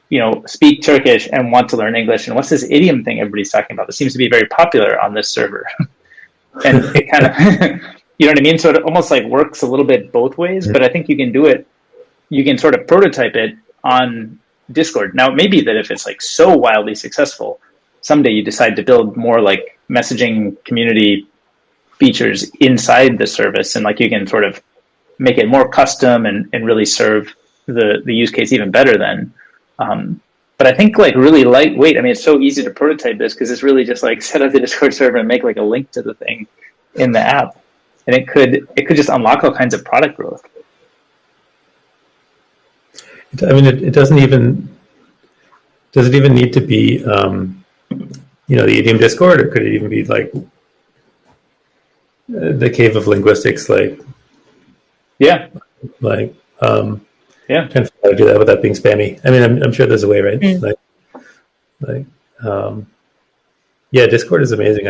[SPEAKER 1] you know, speak Turkish and want to learn English. And what's this idiom thing everybody's talking about? This seems to be very popular on this server." And it kind of, you know what I mean? So it almost like works a little bit both ways, but I think you can do it, you can sort of prototype it on Discord. Now, it may be that if it's like so wildly successful, someday you decide to build more like messaging community features inside the service, and like you can sort of make it more custom and really serve the use case even better then. But I think like really lightweight. I mean, it's so easy to prototype this because it's really just like set up the Discord server and make like a link to the thing in the app, and it could just unlock all kinds of product growth.
[SPEAKER 2] I mean, it doesn't even does it even need to be the Idiom Discord, or could it even be like the Cave of Linguistics,
[SPEAKER 1] Yeah,
[SPEAKER 2] like
[SPEAKER 1] yeah,
[SPEAKER 2] trying to figure out how to do that without being spammy. I mean, I'm sure there's a way, right?
[SPEAKER 3] Mm.
[SPEAKER 2] Like, yeah, Discord is amazing.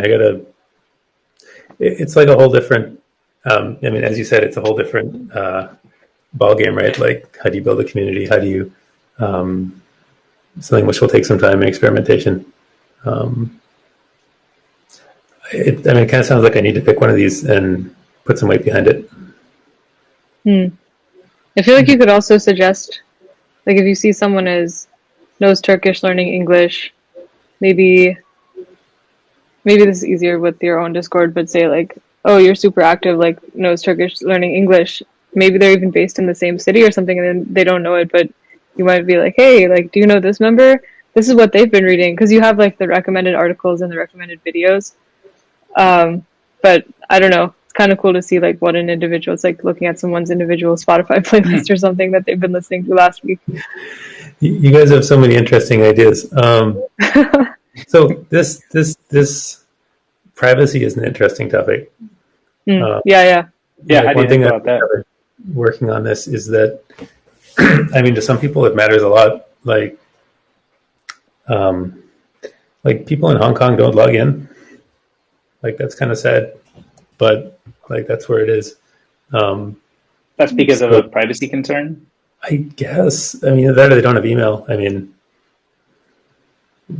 [SPEAKER 2] It's like a whole different. I mean, as you said, it's a whole different ball game, right? Like, how do you build a community? How do you something which will take some time and experimentation. It kind of sounds like I need to pick one of these and put some weight behind it.
[SPEAKER 3] I feel like you could also suggest, like, if you see someone knows Turkish, learning English, maybe this is easier with your own Discord, but say like, oh, you're super active, like knows Turkish, learning English. Maybe they're even based in the same city or something, and then they don't know it, but you might be like, hey, like, do you know this member? This is what they've been reading, because you have like the recommended articles and the recommended videos. But I don't know. It's kind of cool to see like what an individual. It's like looking at someone's individual Spotify playlist or something that they've been listening to last week.
[SPEAKER 2] You guys have so many interesting ideas. So this privacy is an interesting topic.
[SPEAKER 3] Yeah.
[SPEAKER 1] yeah. How do you
[SPEAKER 2] One thing
[SPEAKER 1] think about that?
[SPEAKER 2] working on this is that I mean, to some people it matters a lot. Like people in Hong Kong don't log in. Like that's kind of sad, but like that's where it is.
[SPEAKER 1] That's because of a privacy concern.
[SPEAKER 2] I guess. I mean, that or they don't have email. I mean,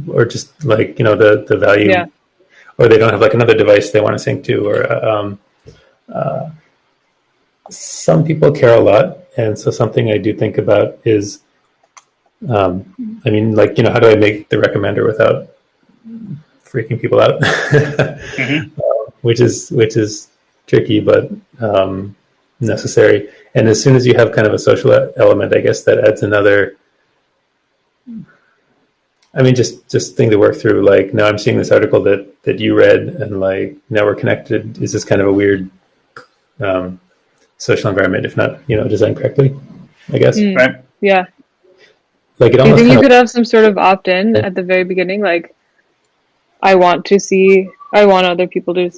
[SPEAKER 2] or just like, the value,
[SPEAKER 3] Yeah.
[SPEAKER 2] or they don't have like another device they want to sync to, or some people care a lot. And so something I do think about is, I mean, like, how do I make the recommender without freaking people out?
[SPEAKER 1] Mm-hmm.
[SPEAKER 2] which is tricky, but necessary. And as soon as you have kind of a social element, I guess that adds another. I mean, just thing to work through. Like, now I'm seeing this article that you read, and like now we're connected. Is this kind of a weird social environment, if not designed correctly? I guess.
[SPEAKER 3] Mm.
[SPEAKER 1] Right.
[SPEAKER 3] Yeah.
[SPEAKER 2] Like it
[SPEAKER 3] Do you
[SPEAKER 2] almost
[SPEAKER 3] think
[SPEAKER 2] kind
[SPEAKER 3] you
[SPEAKER 2] of.
[SPEAKER 3] could have some sort of opt-in at the very beginning? Like, I want other people to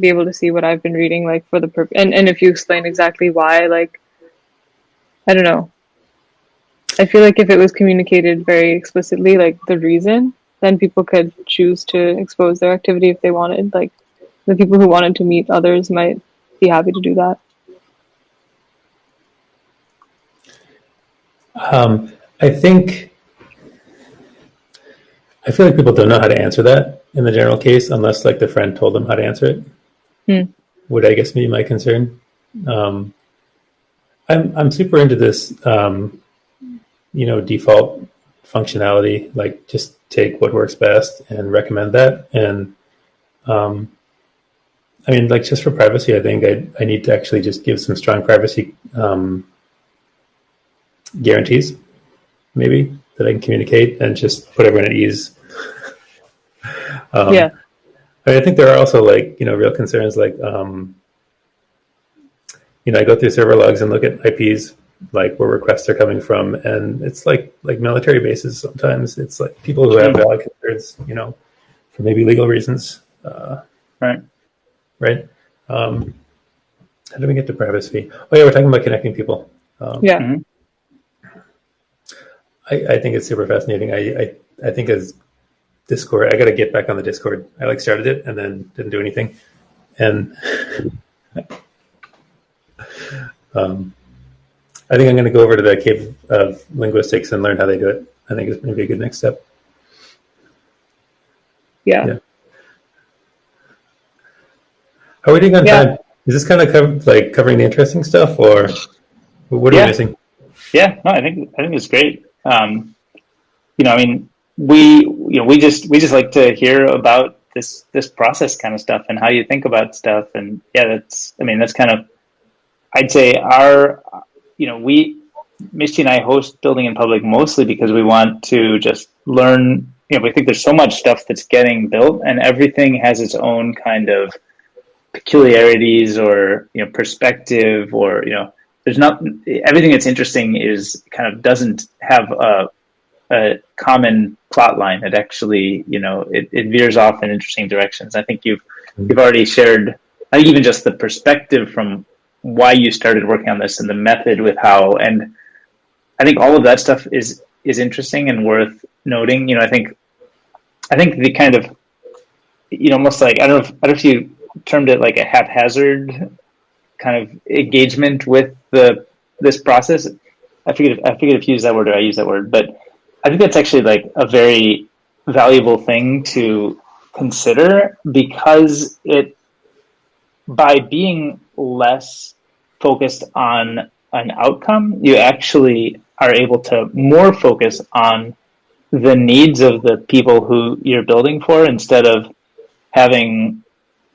[SPEAKER 3] be able to see what I've been reading, like for the purpose. And if you explain exactly why, like, I don't know. I feel like if it was communicated very explicitly, like the reason, then people could choose to expose their activity if they wanted. Like, the people who wanted to meet others might be happy to do that.
[SPEAKER 2] I think I feel like people don't know how to answer that in the general case, unless like the friend told them how to answer it.
[SPEAKER 3] Hmm.
[SPEAKER 2] Would I guess be my concern? Um, I'm super into this, default functionality. Like, just take what works best and recommend that. And um, I mean, like, just for privacy, I think I need to actually just give some strong privacy guarantees, maybe, that I can communicate and just put everyone at ease.
[SPEAKER 3] Yeah.
[SPEAKER 2] I think there are also like real concerns like I go through server logs and look at IPs like where requests are coming from, and it's like military bases. Sometimes it's like people who have
[SPEAKER 1] Mm.
[SPEAKER 2] valid concerns, for maybe legal reasons,
[SPEAKER 1] Right.
[SPEAKER 2] right? How do we get to privacy? Oh yeah, we're talking about connecting people.
[SPEAKER 3] Yeah.
[SPEAKER 1] Mm-hmm.
[SPEAKER 2] I think it's super fascinating. I think as Discord, I got to get back on the Discord. I like started it and then didn't do anything, and I think I'm going to go over to the cave of linguistics and learn how they do it. I think it's maybe a good next step.
[SPEAKER 3] Yeah.
[SPEAKER 2] Yeah. How are we doing on
[SPEAKER 3] Yeah.
[SPEAKER 2] time? Is this kind of covering the interesting stuff, or what are we
[SPEAKER 1] Yeah.
[SPEAKER 2] missing?
[SPEAKER 1] Yeah. No, I think it's great. I mean, we just like to hear about this process kind of stuff and how you think about stuff. And yeah, that's kind of, I'd say Misty and I host Building in Public mostly because we want to just learn. We think there's so much stuff that's getting built, and everything has its own kind of peculiarities or perspective, or there's not everything that's interesting is kind of doesn't have a common plot line. It actually it veers off in interesting directions. I think you've already shared, I think, even just the perspective from why you started working on this and the method with how, and I think all of that stuff is interesting and worth noting. I think the kind of almost like, I don't know if you termed it like a haphazard kind of engagement with this process. I forget if you use that word or I use that word, but I think that's actually like a very valuable thing to consider, because by being less focused on an outcome, you actually are able to more focus on the needs of the people who you're building for, instead of having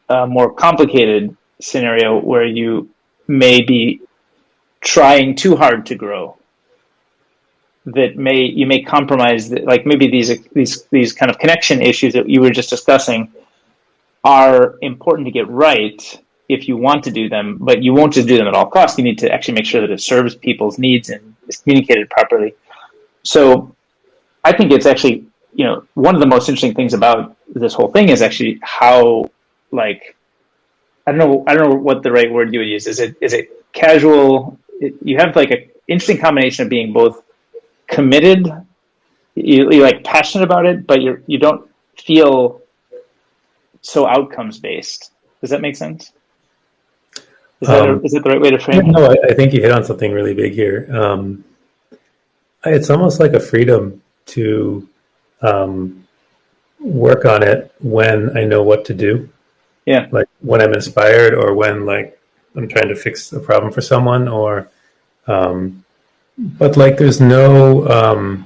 [SPEAKER 1] a more complicated scenario where you may be trying too hard to grow, that you may compromise like maybe these kind of connection issues that you were just discussing are important to get right if you want to do them, but you won't just do them at all costs. You need to actually make sure that it serves people's needs and is communicated properly. So I think it's actually, one of the most interesting things about this whole thing is actually how, like, I don't know what the right word you would use. Is it casual? You have like an interesting combination of being both committed, you're like passionate about it, but you don't feel so outcomes based. Does that make sense? Is that the right way to frame it?
[SPEAKER 2] No, I think you hit on something really big here. it's almost like a freedom to work on it when I know what to do.
[SPEAKER 1] Yeah.
[SPEAKER 2] Like when I'm inspired, or when like I'm trying to fix a problem for someone, or but like there's no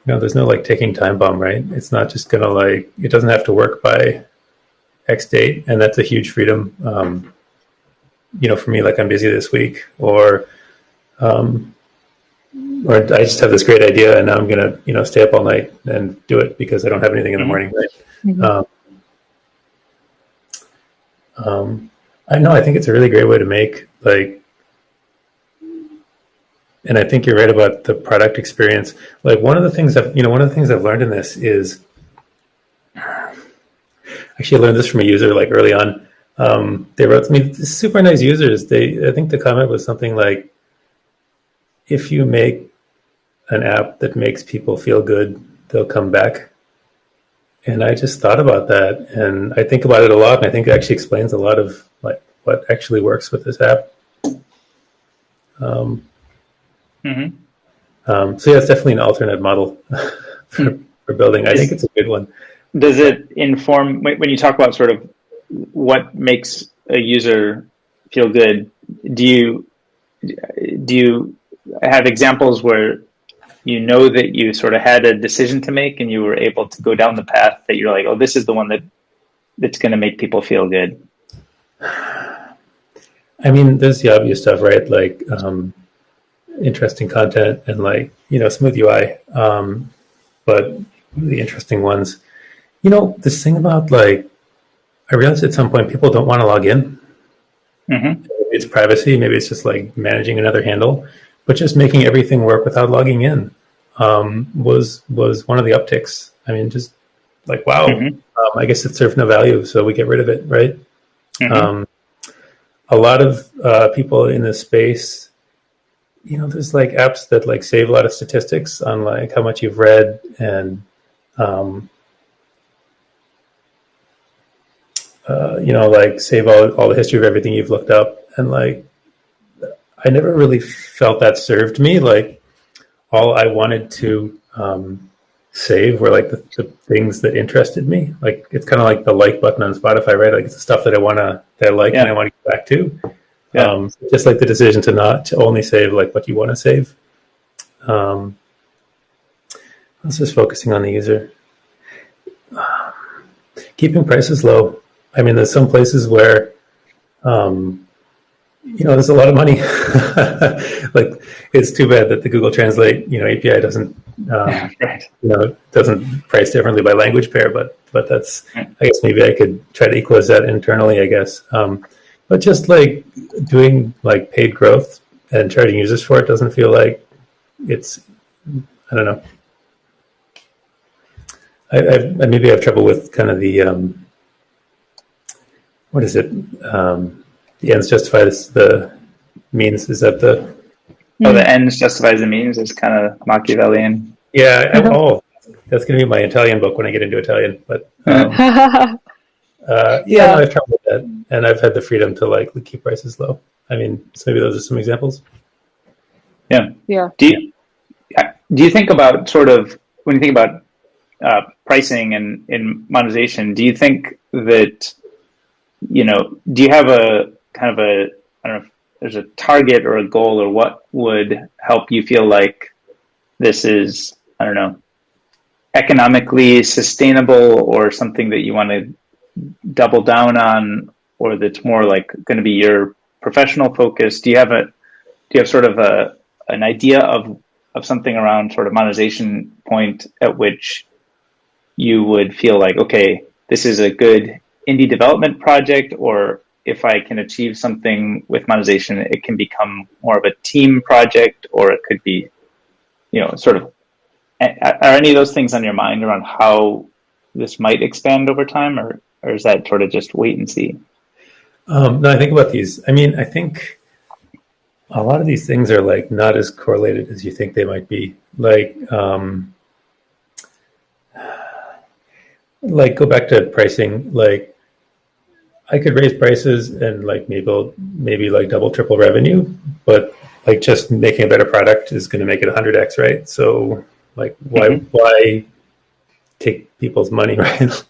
[SPEAKER 2] like ticking time bomb, right? It's not just gonna like, it doesn't have to work by X date, and that's a huge freedom. For me, like I'm busy this week, or I just have this great idea, and now I'm gonna stay up all night and do it because I don't have anything in the morning, right?
[SPEAKER 3] Mm-hmm.
[SPEAKER 2] I know. I think it's a really great way to make like, and I think you're right about the product experience. Like one of the things I've learned in this is, actually I learned this from a user like early on. They wrote to me, super nice users. I think the comment was something like, if you make an app that makes people feel good, they'll come back. And I just thought about that, and I think about it a lot, and I think it actually explains a lot of like what actually works with this app. So yeah, it's definitely an alternate model for building. I think it's a good one.
[SPEAKER 1] Does it inform, when you talk about sort of what makes a user feel good? Do you have examples where you know that you sort of had a decision to make and you were able to go down the path that you're like, oh, this is the one that's going to make people feel good?
[SPEAKER 2] I mean, there's the obvious stuff, right? Like interesting content and like smooth UI. But the interesting ones, this thing about like, I realized at some point people don't want to log in.
[SPEAKER 1] Mm-hmm.
[SPEAKER 2] Maybe it's privacy, maybe it's just like managing another handle, but just making everything work without logging in was one of the upticks. I mean, just like, wow, I guess it served no value, so we get rid of it, right?
[SPEAKER 1] Mm-hmm.
[SPEAKER 2] A lot of people in this space, there's like apps that like save a lot of statistics on like how much you've read, and like save all the history of everything you've looked up. And like, I never really felt that served me. Like, all I wanted to save were like the things that interested me. Like, it's kind of like the like button on Spotify, right? Like, it's the stuff that I like, and I want to get back to.
[SPEAKER 1] Yeah.
[SPEAKER 2] Just like the decision to only save like what you want to save. I was just focusing on the user. Keeping prices low. I mean, there's some places where, there's a lot of money. Like, it's too bad that the Google Translate, API doesn't,
[SPEAKER 1] Right.
[SPEAKER 2] doesn't price differently by language pair. But that's, I guess maybe I could try to equalize that internally, I guess. But just like doing like paid growth and charging users for it doesn't feel like it's, I don't know. I maybe have trouble with kind of the, what is it? The ends justify the means. Is that the?
[SPEAKER 1] Oh, the ends justifies the means is kind of Machiavellian.
[SPEAKER 2] Yeah. That's going to be my Italian book when I get into Italian. But
[SPEAKER 3] Yeah.
[SPEAKER 2] no, I have trouble with that, and I've had the freedom to like keep prices low. I mean, so maybe those are some examples.
[SPEAKER 1] Yeah.
[SPEAKER 3] Yeah.
[SPEAKER 1] Do you think about sort of, when you think about pricing and monetization, do you think that, do you have a kind of a, I don't know if there's a target or a goal, or what would help you feel like this is, I don't know, economically sustainable, or something that you want to double down on, or that's more like going to be your professional focus? Do you have sort of an idea of something around sort of monetization point at which you would feel like, okay, this is a good indie development project, or if I can achieve something with monetization, it can become more of a team project, or it could be, sort of, are any of those things on your mind around how this might expand over time, or is that sort of just wait and see?
[SPEAKER 2] No, I think about these. I mean, I think a lot of these things are like not as correlated as you think they might be. Like go back to pricing. Like, I could raise prices and like maybe like double, triple revenue, but like just making a better product is going to make it 100x, right? So like why take people's money, right?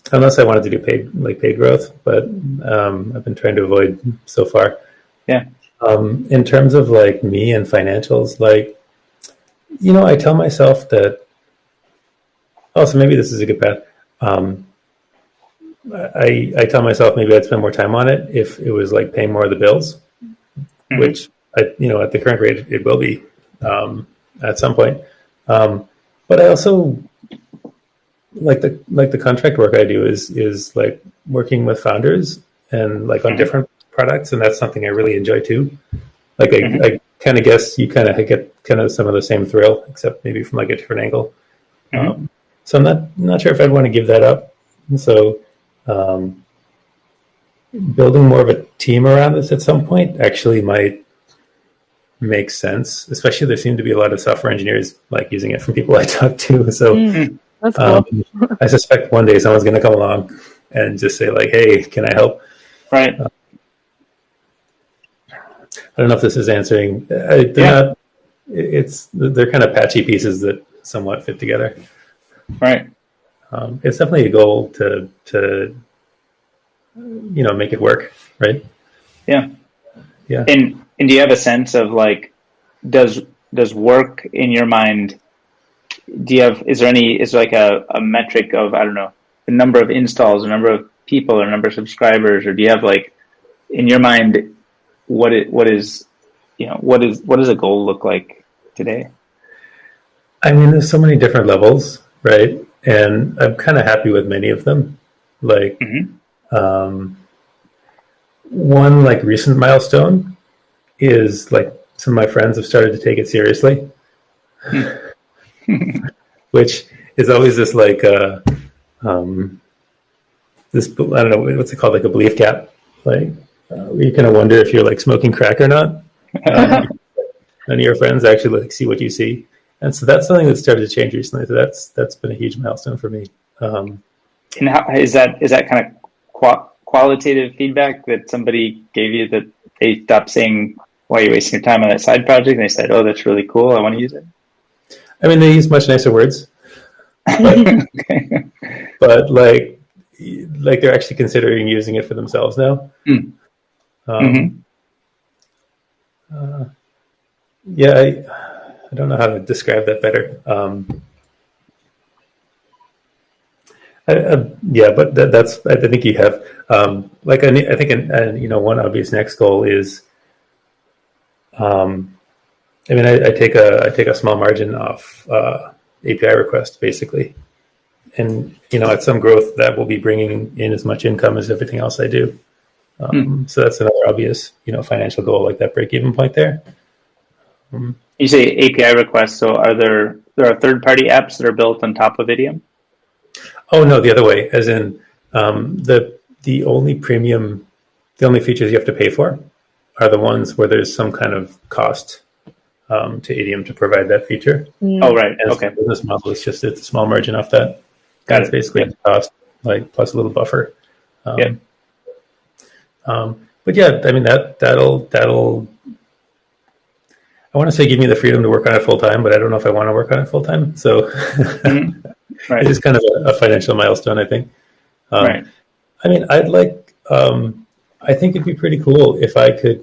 [SPEAKER 2] Unless I wanted to do paid growth, but I've been trying to avoid so far.
[SPEAKER 1] Yeah.
[SPEAKER 2] In terms of like me and financials, like, you know, I tell myself that, oh, so maybe this is a good path. I tell myself maybe I'd spend more time on it if it was like paying more of the bills, which you know, at the current rate it will be at some point. But I also like the contract work I do is like working with founders and like on different products, and that's something I really enjoy too. Like I kind of guess you kind of get kind of some of the same thrill, except maybe from like a different angle. So I'm not sure if I'd want to give that up. And so building more of a team around this at some point actually might make sense. Especially there seem to be a lot of software engineers like using it from people I talk to. So
[SPEAKER 3] that's cool.
[SPEAKER 2] I suspect one day someone's going to come along and just say like, "Hey, can I help?"
[SPEAKER 1] Right.
[SPEAKER 2] I don't know if this is answering. They're not. They're kind of patchy pieces that somewhat fit together.
[SPEAKER 1] Right.
[SPEAKER 2] It's definitely a goal to you know, make it work, right?
[SPEAKER 1] Yeah.
[SPEAKER 2] Yeah.
[SPEAKER 1] And do you have a sense of like, does work in your mind? Is there like a metric of, I don't know, the number of installs, the number of people, or number of subscribers, or do you have like in your mind what does a goal look like today?
[SPEAKER 2] I mean, there's so many different levels, right? And I'm kind of happy with many of them. Like, one like recent milestone is like some of my friends have started to take it seriously, which is always this like this, I don't know what's it called, like a belief gap, like you kind of wonder if you're like smoking crack or not. None of your friends actually like see what you see, and so that's something that started to change recently. So that's been a huge milestone for me.
[SPEAKER 1] And how is that kind of qualitative feedback that somebody gave you, that they stopped saying, "Why are you wasting your time on that side project?" and they said, "Oh, that's really cool. I want to use it."
[SPEAKER 2] I mean, they use much nicer words, but like they're actually considering using it for themselves now. Yeah, I don't know how to describe that better. Yeah, but that's I think you have like I think you know, one obvious next goal is I mean I take a small margin off API request basically, and you know, at some growth that will be bringing in as much income as everything else I do. So that's another obvious, you know, financial goal, like that break even point there.
[SPEAKER 1] You say API requests, so there are third-party apps that are built on top of Idiom?
[SPEAKER 2] Oh no, the other way, as in the only features you have to pay for are the ones where there's some kind of cost to Idiom to provide that feature.
[SPEAKER 1] Oh, right.
[SPEAKER 2] And
[SPEAKER 1] Okay.
[SPEAKER 2] the business model is just it's a small margin off that.
[SPEAKER 1] Got
[SPEAKER 2] It's
[SPEAKER 1] it.
[SPEAKER 2] basically the cost, like plus a little buffer.
[SPEAKER 1] Yeah.
[SPEAKER 2] But yeah, I mean that'll I want to say give me the freedom to work on it full time, but I don't know if I want to work on it full time. So
[SPEAKER 1] Right.
[SPEAKER 2] it is kind of a financial milestone, I think.
[SPEAKER 1] Right.
[SPEAKER 2] I mean, I'd like. I think it'd be pretty cool if I could